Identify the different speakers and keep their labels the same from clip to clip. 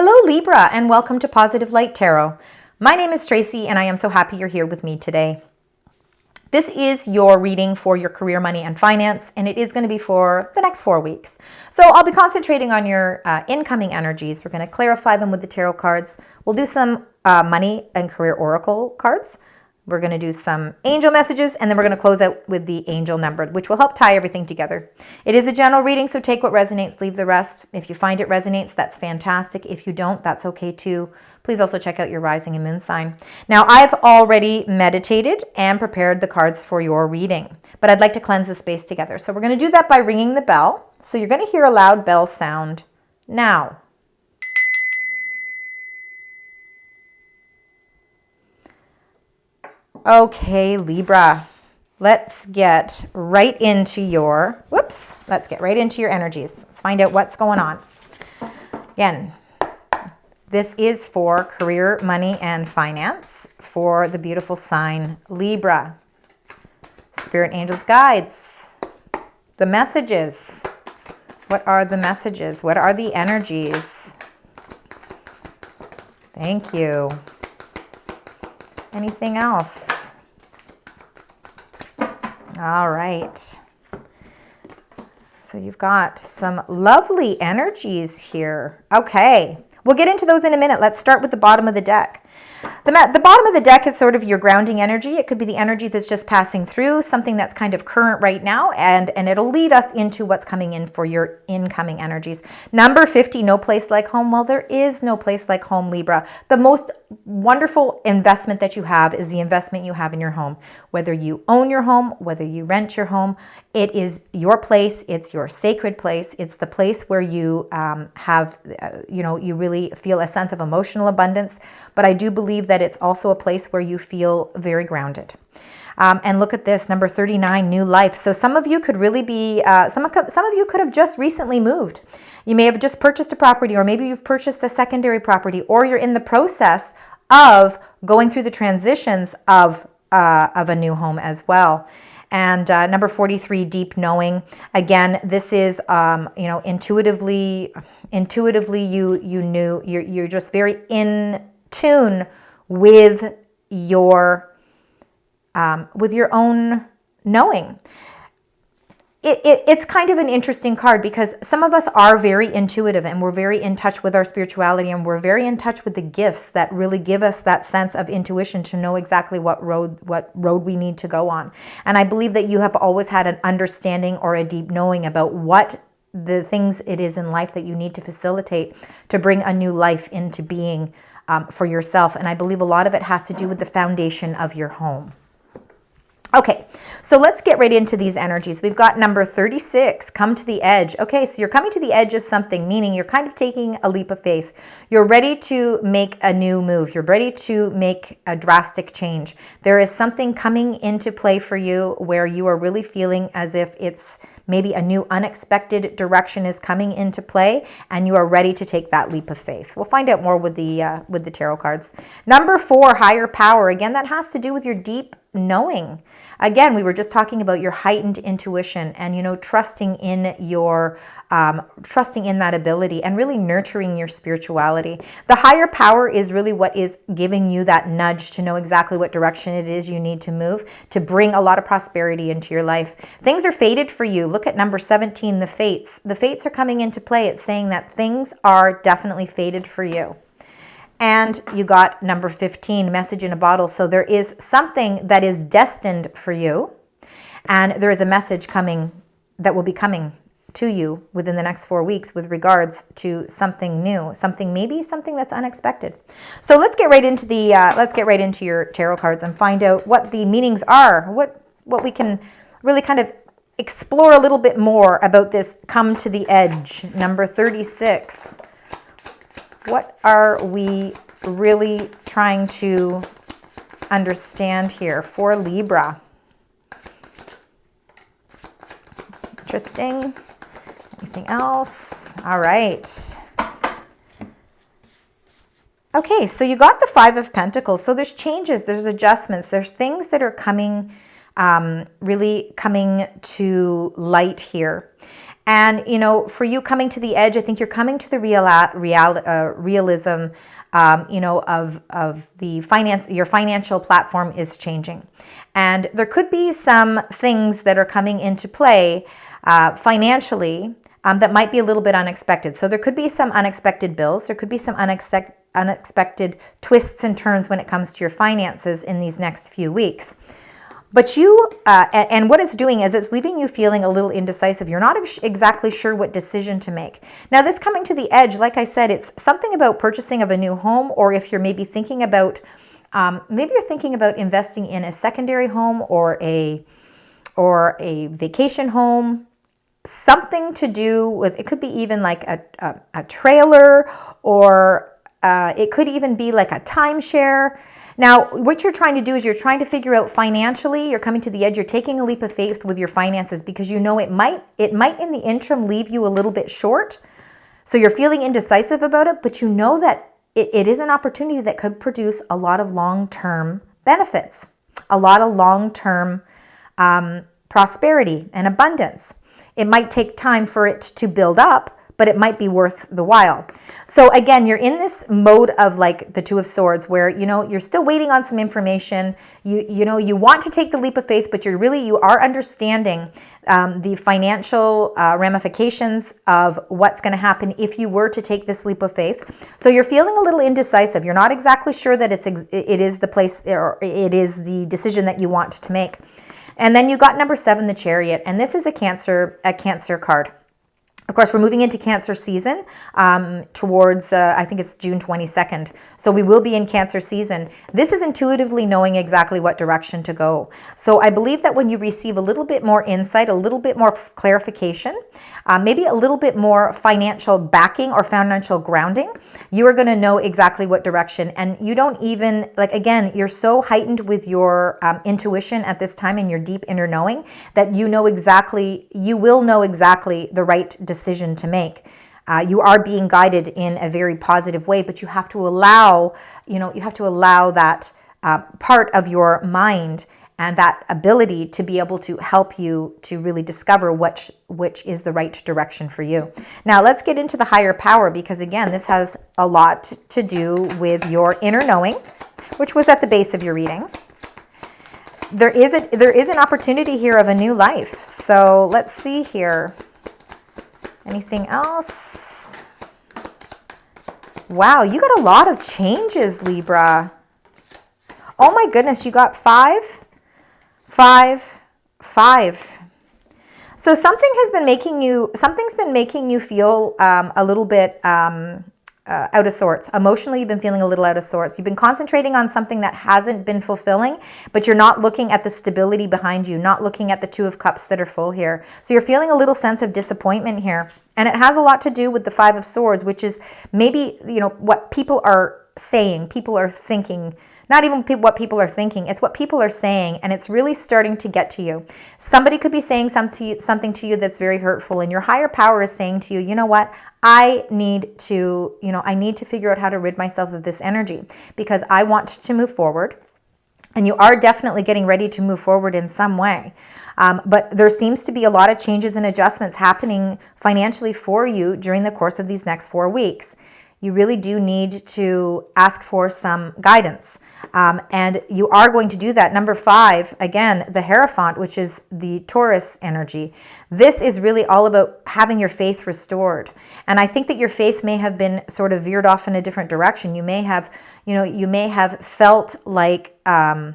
Speaker 1: Hello Libra, and welcome to Positive Light Tarot. My name is Tracy and I am so happy you're here with me today. This is your reading for your career, money, and finance, and it is going to be for the next 4 weeks. So I'll be concentrating on your incoming energies. We're going to clarify them with the tarot cards. We'll do some money and career oracle cards. We're going to do some angel messages, and then we're going to close out with the angel number, which will help tie everything together. It is a general reading, so take what resonates, leave the rest. If you find it resonates, that's fantastic. If you don't, that's okay too. Please also check out your rising and moon sign. Now, I've already meditated and prepared the cards for your reading, but I'd like to cleanse the space together. So we're going to do that by ringing the bell. So you're going to hear a loud bell sound now. Okay, Libra, let's get right into your, let's get right into your energies. Let's find out what's going on. Again, this is for career, money, and finance for the beautiful sign Libra. Spirit, angels, guides, the messages. What are the messages? What are the energies? Thank you. Anything else? All right. So you've got some lovely energies here. Okay. We'll get into those in a minute. Let's start with the bottom of the deck. The bottom of the deck is sort of your grounding energy. It could be the energy that's just passing through, something that's kind of current right now, and it'll lead us into what's coming in for your incoming energies. Number 50, no place like home. Well, there is no place like home, Libra. The most wonderful investment that you have is the investment you have in your home. Whether you own your home, whether you rent your home, it is your place. It's your sacred place. It's the place where you you really feel a sense of emotional abundance. But I do believe that it's also a place where you feel very grounded. And look at this, number 39, new life. So some of you could really be, some of you could have just recently moved. You may have just purchased a property, or maybe you've purchased a secondary property, or you're in the process of going through the transitions of a new home as well. And number 43, deep knowing. Again, this is, intuitively you knew, you're just very in tune with your own knowing. It's kind of an interesting card because some of us are very intuitive and we're very in touch with our spirituality and we're very in touch with the gifts that really give us that sense of intuition to know exactly what road we need to go on. And I believe that you have always had an understanding or a deep knowing about what the things it is in life that you need to facilitate to bring a new life into being for yourself. And I believe a lot of it has to do with the foundation of your home. Okay, so let's get right into these energies. We've got number 36, come to the edge. Okay, so you're coming to the edge of something, meaning you're kind of taking a leap of faith. You're ready to make a new move. You're ready to make a drastic change. There is something coming into play for you where you are really feeling as if it's maybe a new unexpected direction is coming into play and you are ready to take that leap of faith. We'll find out more with the tarot cards. Number 4, higher power. Again, that has to do with your deep knowing. Again, we were just talking about your heightened intuition and, trusting in that ability and really nurturing your spirituality. The higher power is really what is giving you that nudge to know exactly what direction it is you need to move to bring a lot of prosperity into your life. Things are fated for you. Look at number 17, the fates. The fates are coming into play. It's saying that things are definitely fated for you. And you got number 15, message in a bottle. So there is something that is destined for you. And there is a message coming that will be coming to you within the next 4 weeks with regards to something new, maybe something that's unexpected. So let's get right into your tarot cards and find out what the meanings are, what we can really kind of explore a little bit more about this come to the edge, number 36. What are we really trying to understand here for Libra? Interesting. Anything else? All right. Okay, so you got the 5 of Pentacles. So there's changes, there's adjustments, there's things that are coming, really coming to light here. And, you know, for you coming to the edge, I think you're coming to the realism, you know, of the your financial platform is changing. And there could be some things that are coming into play financially that might be a little bit unexpected. So there could be some unexpected bills. There could be some unexpected twists and turns when it comes to your finances in these next few weeks. But and what it's doing is it's leaving you feeling a little indecisive. You're not exactly sure what decision to make. Now, this coming to the edge, like I said, it's something about purchasing of a new home, or if you're maybe thinking about, investing in a secondary home or a vacation home, something to do with, it could be even like a trailer, or it could even be like a timeshare. Now, what you're trying to do is you're trying to figure out financially, you're coming to the edge, you're taking a leap of faith with your finances because you know it might in the interim leave you a little bit short. So you're feeling indecisive about it, but you know that it is an opportunity that could produce a lot of long-term benefits, a lot of long-term prosperity and abundance. It might take time for it to build up, but it might be worth the while. So again, you're in this mode of like the Two of Swords where, you know, you're still waiting on some information. You know, you want to take the leap of faith, but you are understanding the financial ramifications of what's going to happen if you were to take this leap of faith. So you're feeling a little indecisive. You're not exactly sure that it is the place, or it is the decision that you want to make. And then you got number 7, the Chariot, and this is a Cancer card. Of course, we're moving into Cancer season towards, I think it's June 22nd. So we will be in Cancer season. This is intuitively knowing exactly what direction to go. So I believe that when you receive a little bit more insight, a little bit more clarification, maybe a little bit more financial backing or financial grounding, you are going to know exactly what direction. And you don't even, like, again, you're so heightened with your intuition at this time and your deep inner knowing that you will know exactly the right decision to make. You are being guided in a very positive way, but you have to allow that part of your mind and that ability to be able to help you to really discover which is the right direction for you. Now let's get into the higher power, because again, this has a lot to do with your inner knowing, which was at the base of your reading. There is an opportunity here of a new life. So let's see here. Anything else? Wow, you got a lot of changes, Libra. Oh my goodness, you got 5, 5, 5. So something's been making you feel a little bit out of sorts. Emotionally, you've been feeling a little out of sorts. You've been concentrating on something that hasn't been fulfilling, but you're not looking at the stability behind you, not looking at the 2 of Cups that are full here. So you're feeling a little sense of disappointment here. And it has a lot to do with the 5 of Swords, which is maybe, you know, what people are saying, people are thinking. Not even what people are thinking, it's what people are saying, and it's really starting to get to you. Somebody could be saying something to you that's very hurtful, and your higher power is saying to you, you know what, I need to figure out how to rid myself of this energy because I want to move forward. And you are definitely getting ready to move forward in some way. But there seems to be a lot of changes and adjustments happening financially for you during the course of these next 4 weeks. You really do need to ask for some guidance. And you are going to do that. Number 5, again, the Hierophant, which is the Taurus energy. This is really all about having your faith restored. And I think that your faith may have been sort of veered off in a different direction. You may have felt like, I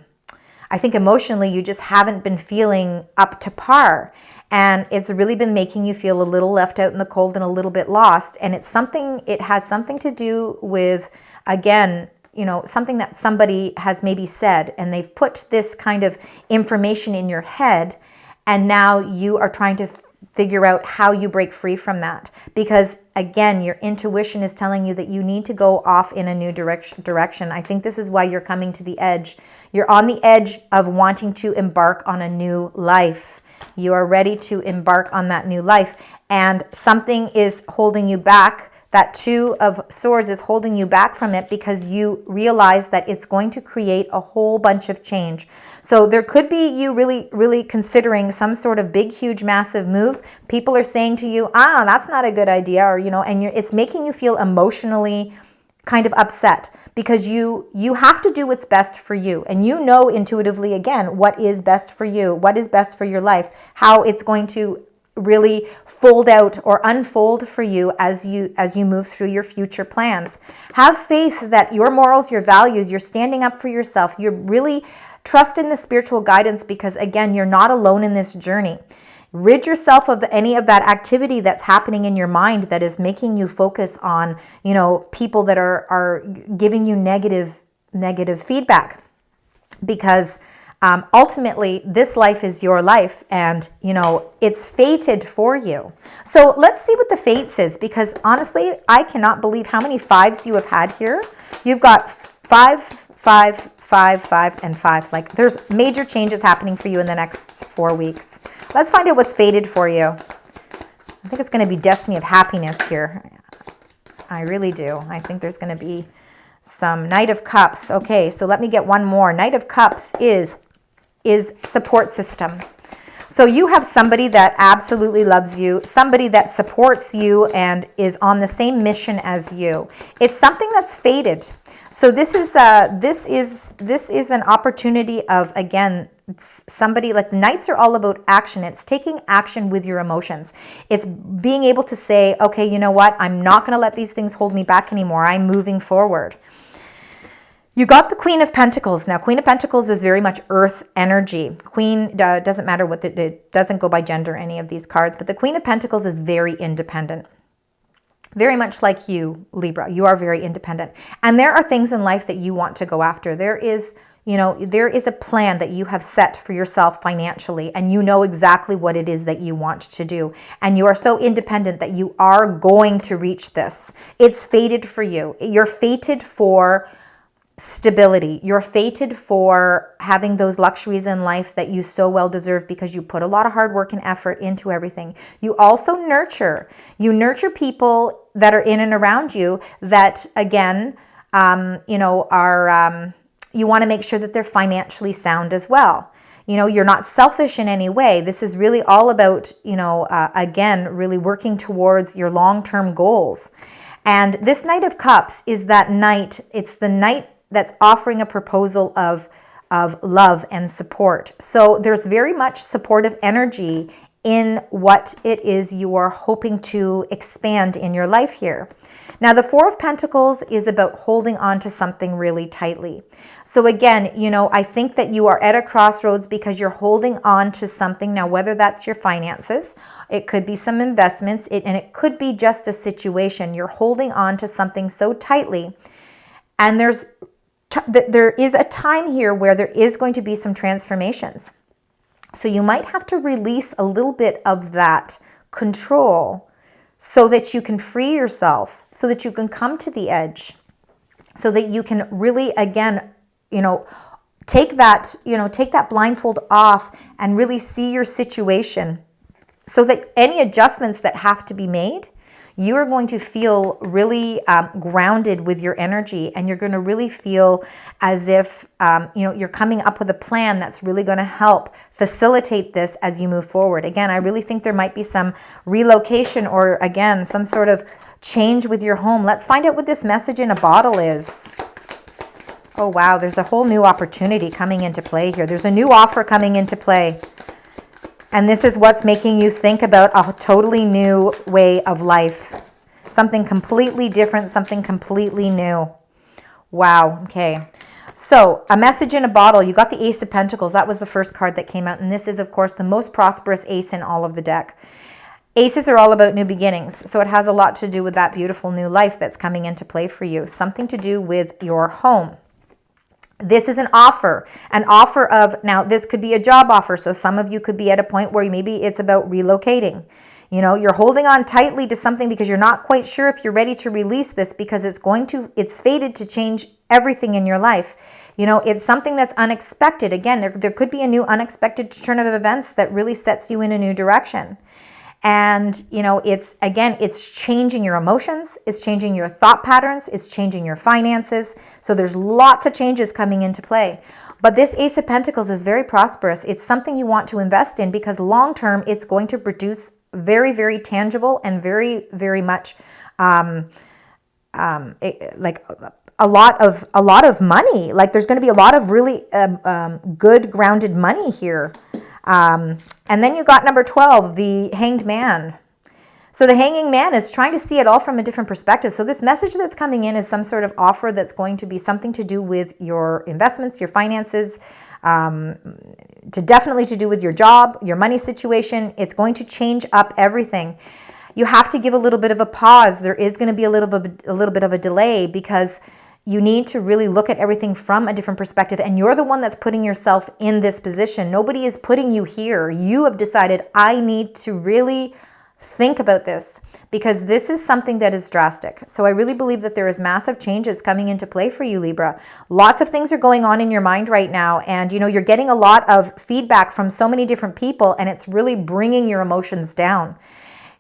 Speaker 1: think emotionally, you just haven't been feeling up to par. And it's really been making you feel a little left out in the cold and a little bit lost. And it has something to do with, again, something that somebody has maybe said, and they've put this kind of information in your head, and now you are trying to figure out how you break free from that. Because again, your intuition is telling you that you need to go off in a new direction. I think this is why you're coming to the edge. You're on the edge of wanting to embark on a new life. You are ready to embark on that new life, and something is holding you back that Two of Swords is holding you back from it because you realize that it's going to create a whole bunch of change. So there could be you really, really considering some sort of big, huge, massive move. People are saying to you, that's not a good idea, or, and it's making you feel emotionally kind of upset because you have to do what's best for you. And you know intuitively, again, what is best for you, what is best for your life, how it's going to really fold out or unfold for you as you move through your future plans. Have faith that your morals, your values, you're standing up for yourself. You're really trust in the spiritual guidance because, again, you're not alone in this journey. Rid yourself of any of that activity that's happening in your mind that is making you focus on, people that are giving you negative feedback, because ultimately, this life is your life and, it's fated for you. So let's see what the fates is, because honestly, I cannot believe how many fives you have had here. You've got 5, 5, 5, 5, and 5. Like, there's major changes happening for you in the next 4 weeks. Let's find out what's fated for you. I think it's going to be destiny of happiness here. I really do. I think there's going to be some Knight of Cups. Okay, so let me get one more. Knight of Cups is support system. So you have somebody that absolutely loves you, somebody that supports you and is on the same mission as you. It's something that's fated. So this is an opportunity of, again, somebody, like the Knights are all about action. It's taking action with your emotions. It's being able to say, okay, you know what? I'm not going to let these things hold me back anymore. I'm moving forward. You got the Queen of Pentacles. Now, Queen of Pentacles is very much earth energy. Queen doesn't matter what it doesn't go by gender, any of these cards, but the Queen of Pentacles is very independent. Very much like you, Libra. You are very independent. And there are things in life that you want to go after. There is a plan that you have set for yourself financially, and you know exactly what it is that you want to do. And you are so independent that you are going to reach this. It's fated for you. You're fated for stability. You're fated for having those luxuries in life that you so well deserve because you put a lot of hard work and effort into everything. You also nurture. You nurture people that are in and around you that, again, you want to make sure that they're financially sound as well. You're not selfish in any way. This is really all about, again, really working towards your long-term goals. And this Knight of Cups is that knight. It's the knight that's offering a proposal of love and support. So there's very much supportive energy in what it is you are hoping to expand in your life here. Now, the Four of Pentacles is about holding on to something really tightly. So again, I think that you are at a crossroads because you're holding on to something. Now, whether that's your finances, it could be some investments, and it could be just a situation. You're holding on to something so tightly. And there is a time here where there is going to be some transformations. So you might have to release a little bit of that control so that you can free yourself, so that you can come to the edge, so that you can really, again, take that blindfold off and really see your situation, so that any adjustments that have to be made, you are going to feel really grounded with your energy, and you're going to really feel as if you're coming up with a plan that's really going to help facilitate this as you move forward. Again, I really think there might be some relocation or, again, some sort of change with your home. Let's find out what this message in a bottle is. Oh, wow, there's a whole new opportunity coming into play here. There's a new offer coming into play. And this is what's making you think about a totally new way of life. Something completely different, something completely new. Wow, okay. So, a message in a bottle. You got the Ace of Pentacles. That was the first card that came out. And this is, of course, the most prosperous ace in all of the deck. Aces are all about new beginnings. So it has a lot to do with that beautiful new life that's coming into play for you. Something to do with your home. This is an offer of, now this could be a job offer. So some of you could be at a point where maybe it's about relocating. You're holding on tightly to something because you're not quite sure if you're ready to release this, because it's fated to change everything in your life. It's something that's unexpected. Again, there could be a new unexpected turn of events that really sets you in a new direction. And, it's changing your emotions, it's changing your thought patterns, it's changing your finances. So there's lots of changes coming into play. But this Ace of Pentacles is very prosperous. It's something you want to invest in because long term, it's going to produce very, very tangible and very, very much like a lot of money. Like there's going to be a lot of really good grounded money here. And then you got number 12, the Hanged Man. So the Hanging Man is trying to see it all from a different perspective. So this message that's coming in is some sort of offer that's going to be something to do with your investments, your finances, definitely to do with your job, your money situation. It's going to change up everything. You have to give a little bit of a pause. There is going to be a little bit of a delay because you need to really look at everything from a different perspective. And you're the one that's putting yourself in this position. Nobody is putting you here. You have decided, I need to really think about this because this is something that is drastic. So I really believe that there is massive changes coming into play for you, Libra. Lots of things are going on in your mind right now. And, you're getting a lot of feedback from so many different people, and it's really bringing your emotions down.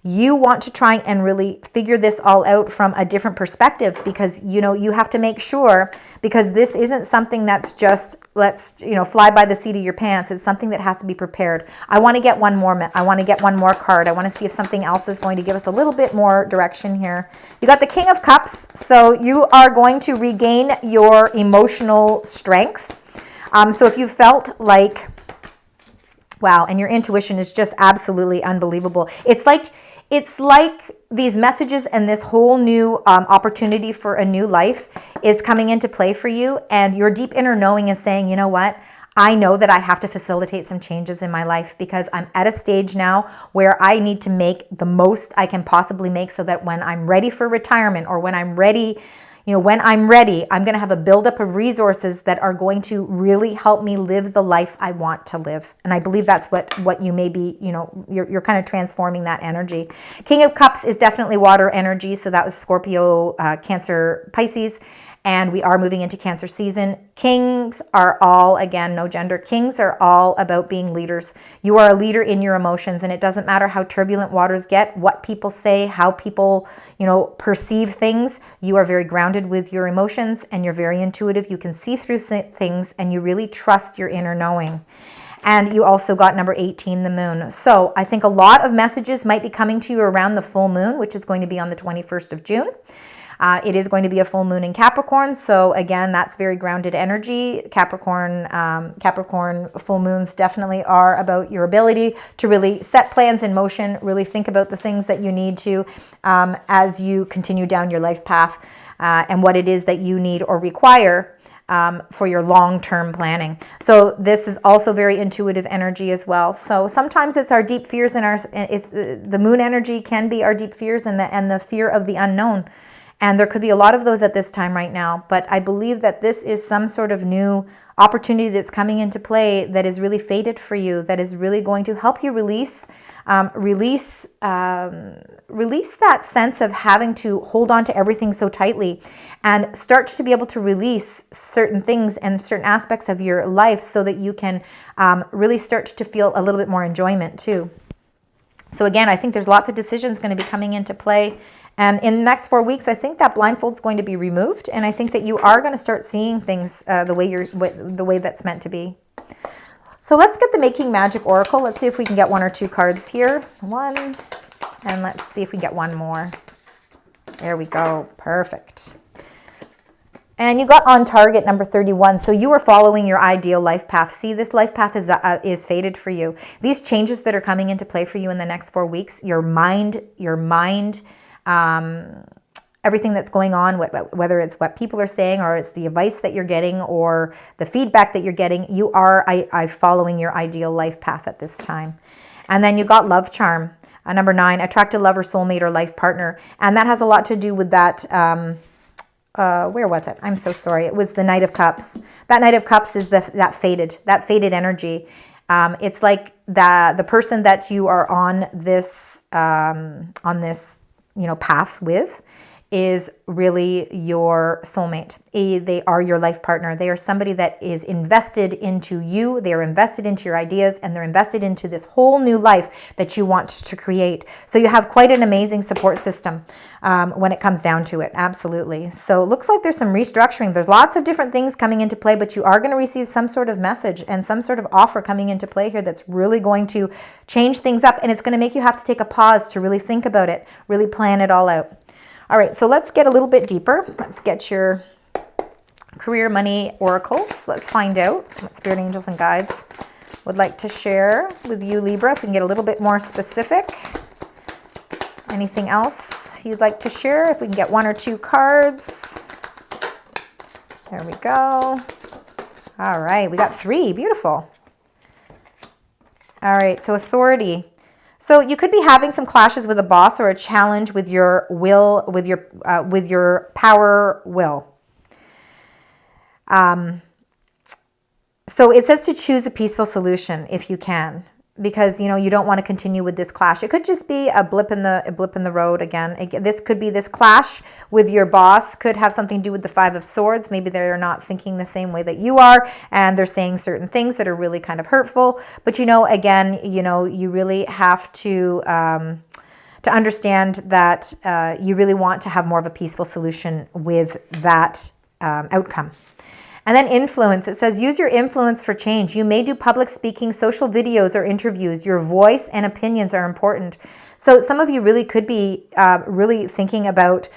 Speaker 1: You want to try and really figure this all out from a different perspective because, you have to make sure, because this isn't something that's just, let's, fly by the seat of your pants. It's something that has to be prepared. I want to get one more card. I want to see if something else is going to give us a little bit more direction here. You got the King of Cups. So you are going to regain your emotional strength. So if you felt like, wow, and your intuition is just absolutely unbelievable. It's like these messages and this whole new opportunity for a new life is coming into play for you. And your deep inner knowing is saying, you know what? I know that I have to facilitate some changes in my life because I'm at a stage now where I need to make the most I can possibly make so that when I'm ready for retirement or when I'm ready, I'm going to have a buildup of resources that are going to really help me live the life I want to live. And I believe that's what you may be, you're kind of transforming that energy. King of Cups is definitely water energy. So that was Scorpio, Cancer, Pisces. And we are moving into Cancer season. Kings are all, again, no gender. Kings are all about being leaders. You are a leader in your emotions, and it doesn't matter how turbulent waters get, what people say, how people, perceive things. You are very grounded with your emotions, and you're very intuitive. You can see through things, and you really trust your inner knowing. And you also got number 18, the moon. So I think a lot of messages might be coming to you around the full moon, which is going to be on the 21st of June. It is going to be a full moon in Capricorn. So again, that's very grounded energy. Capricorn full moons definitely are about your ability to really set plans in motion, really think about the things that you need to as you continue down your life path and what it is that you need or require for your long-term planning. So this is also very intuitive energy as well. So sometimes it's our deep fears and the moon energy can be our deep fears and the fear of the unknown. And there could be a lot of those at this time right now. But I believe that this is some sort of new opportunity that's coming into play that is really fated for you, that is really going to help you release that sense of having to hold on to everything so tightly and start to be able to release certain things and certain aspects of your life so that you can really start to feel a little bit more enjoyment too. So again, I think there's lots of decisions going to be coming into play. And in the next 4 weeks, I think that blindfold's going to be removed. And I think that you are going to start seeing things the way that's meant to be. So let's get the Making Magic Oracle. Let's see if we can get 1 or 2 cards here. 1, and let's see if we get 1 more. There we go. Perfect. And you got on target number 31. So you are following your ideal life path. See, this life path is fated for you. These changes that are coming into play for you in the next 4 weeks, your mind, everything that's going on, whether it's what people are saying or it's the advice that you're getting or the feedback that you're getting, you are following your ideal life path at this time. And then you got Love Charm, number 9, attract a lover, soulmate, or life partner. And that has a lot to do with that, where was it? I'm so sorry. It was the Knight of Cups. That Knight of Cups is that faded energy. It's like the person that you are on this path with is really your soulmate. They are your life partner. They are somebody that is invested into you. They are invested into your ideas, and they're invested into this whole new life that you want to create. So you have quite an amazing support system when it comes down to it. Absolutely. So it looks like there's some restructuring. There's lots of different things coming into play, but you are going to receive some sort of message and some sort of offer coming into play here that's really going to change things up, and it's going to make you have to take a pause to really think about it, really plan it all out. All right, so let's get a little bit deeper. Let's get your career money oracles. Let's find out what spirit angels and guides would like to share with you, Libra. If we can get a little bit more specific. Anything else you'd like to share? If we can get 1 or 2 cards. There we go. All right, we got 3. Beautiful. All right, so authority. So you could be having some clashes with a boss or a challenge with your will, with your power will. So it says to choose a peaceful solution if you can, because you don't want to continue with this clash. It could just be a blip in the road again. This could be this clash with your boss could have something to do with the 5 of Swords. Maybe they're not thinking the same way that you are, and they're saying certain things that are really kind of hurtful. But again, you really have to understand that you really want to have more of a peaceful solution with that outcome. And then influence, it says use your influence for change. You may do public speaking, social videos, or interviews. Your voice and opinions are important. So some of you really could be really thinking about,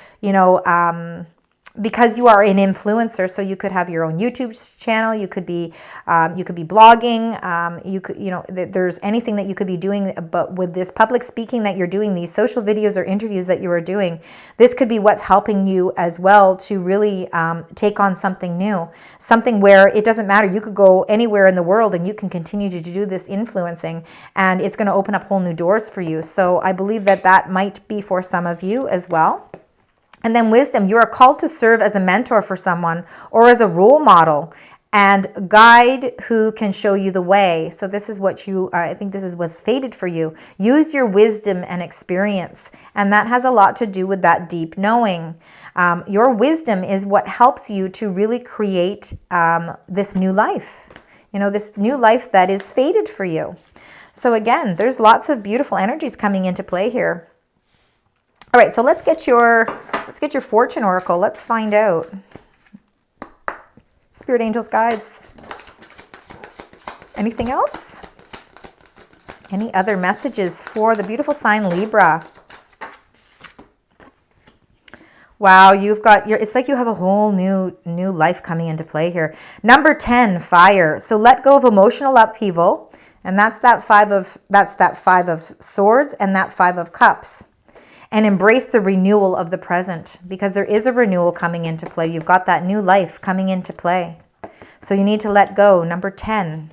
Speaker 1: because you are an influencer, so you could have your own YouTube channel, you could be blogging, there's anything that you could be doing. But with this public speaking that you're doing, these social videos or interviews that you are doing, this could be what's helping you as well to really take on something new, something where it doesn't matter. You could go anywhere in the world and you can continue to do this influencing, and it's going to open up whole new doors for you. So I believe that might be for some of you as well. And then wisdom, you are called to serve as a mentor for someone or as a role model and guide who can show you the way. So this is what I think this is what's fated for you. Use your wisdom and experience. And that has a lot to do with that deep knowing. Your wisdom is what helps you to really create this new life. This new life that is fated for you. So again, there's lots of beautiful energies coming into play here. All right, so let's get your fortune oracle. Let's find out. Spirit angels, guides. Anything else? Any other messages for the beautiful sign Libra? Wow, it's like you have a whole new life coming into play here. Number 10, fire. So let go of emotional upheaval, and that's that 5 of Swords and that 5 of Cups. And embrace the renewal of the present, because there is a renewal coming into play. You've got that new life coming into play. So you need to let go. Number 10.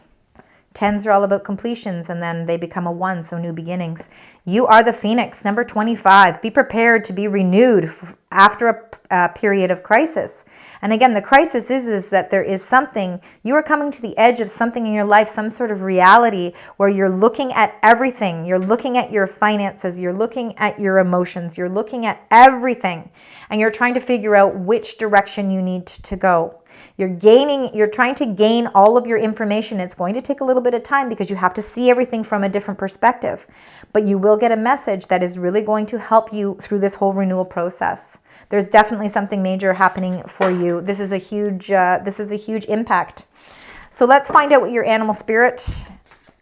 Speaker 1: 10s are all about completions, and then they become a 1, so new beginnings. You are the Phoenix. Number 25. Be prepared to be renewed after a period of crisis. And again, the crisis is that there is something, you are coming to the edge of something in your life, some sort of reality where you're looking at everything. You're looking at your finances, you're looking at your emotions, you're looking at everything, and you're trying to figure out which direction you need to go. You're trying to gain all of your information. It's going to take a little bit of time because you have to see everything from a different perspective. But you will get a message that is really going to help you through this whole renewal process. There's definitely something major happening for you. This is a huge impact. So let's find out what your animal spirit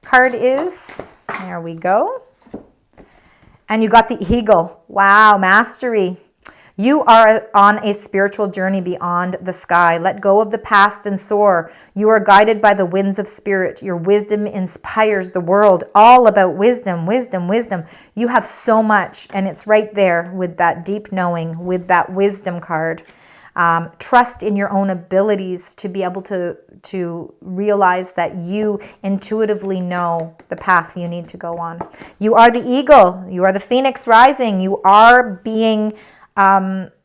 Speaker 1: card is. There we go. And you got the eagle. Wow, mastery. You are on a spiritual journey beyond the sky. Let go of the past and soar. You are guided by the winds of spirit. Your wisdom inspires the world. All about wisdom, wisdom, wisdom. You have so much, and it's right there with that deep knowing, with that wisdom card. Trust in your own abilities to be able to realize that you intuitively know the path you need to go on. You are the eagle. You are the phoenix rising. You are being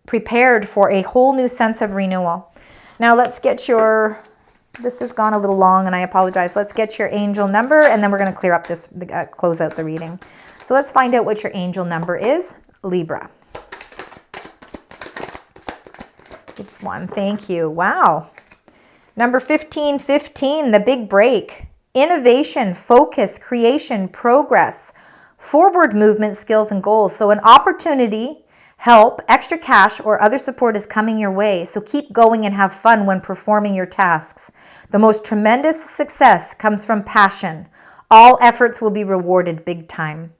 Speaker 1: prepared for a whole new sense of renewal. Now let's get this has gone a little long and I apologize. Let's get your angel number, and then we're going to clear up close out the reading. So let's find out what your angel number is, Libra. Just one. Thank you. Wow. Number 1515, the big break. Innovation, focus, creation, progress, forward movement, skills, and goals. So an opportunity, help, extra cash, or other support is coming your way. So keep going and have fun when performing your tasks. The most tremendous success comes from passion. All efforts will be rewarded big time.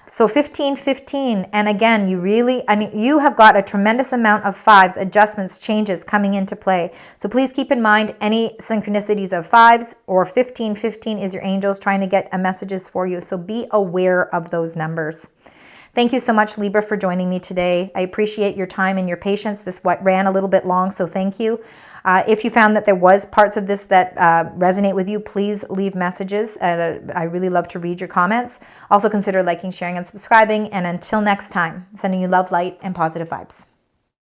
Speaker 1: So 1515, and again, you have got a tremendous amount of fives, adjustments, changes coming into play. So please keep in mind any synchronicities of fives, or 1515 is your angels trying to get messages for you. So be aware of those numbers. Thank you so much, Libra, for joining me today. I appreciate your time and your patience. This ran a little bit long, so thank you. If you found that there was parts of this that resonate with you, please leave messages. I really love to read your comments. Also consider liking, sharing, and subscribing. And until next time, sending you love, light, and positive vibes.